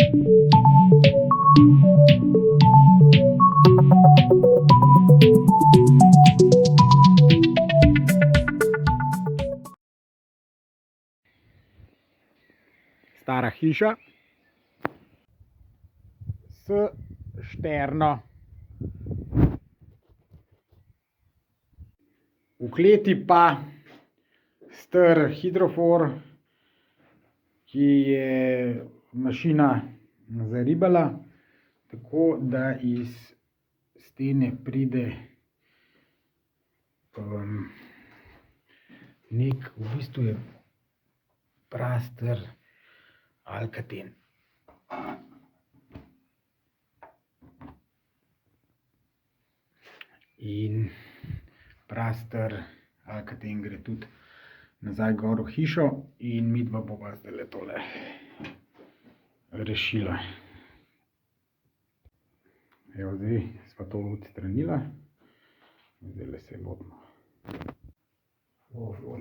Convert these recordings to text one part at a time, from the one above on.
Stara hiša s šterno. V kleti pa star hidrofor, ki je mašina zaribala, tako da iz stene pride nek, v bistvu je prastar alkaten. In prastar alkaten gre tudi nazaj gor v hišo in midva bova zdajle tole rešila. Evo, zdaj sva to odstranila. Zdajle se lotimo.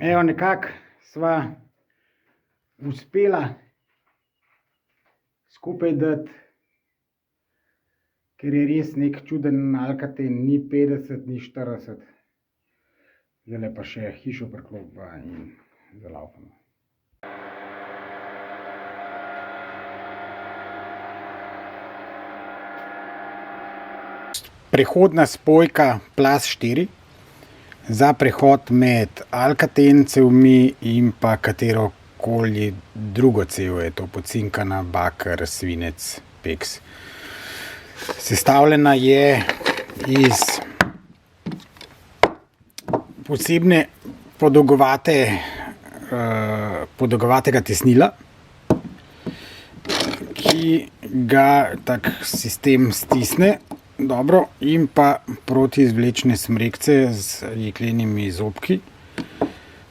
Evo, nekako sva uspela skupaj dati, ker je res nek čuden alkaten, ni 50, ni 40. Zdajle pa še hišo priklopva in zalaufamo. Prehodna spojka Plus 4 za prehod med alkaten cevmi in pa katerokoli drugo cev, je to pocinkana, baker, svinec, peks. Sestavljena je iz posebne podolgovatega tesnila, ki ga tak sistem stisne dobro in pa protiizvlečne smrekce z jeklenimi zobki,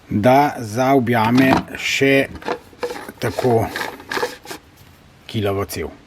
da zaobjame še tako kilavo cev.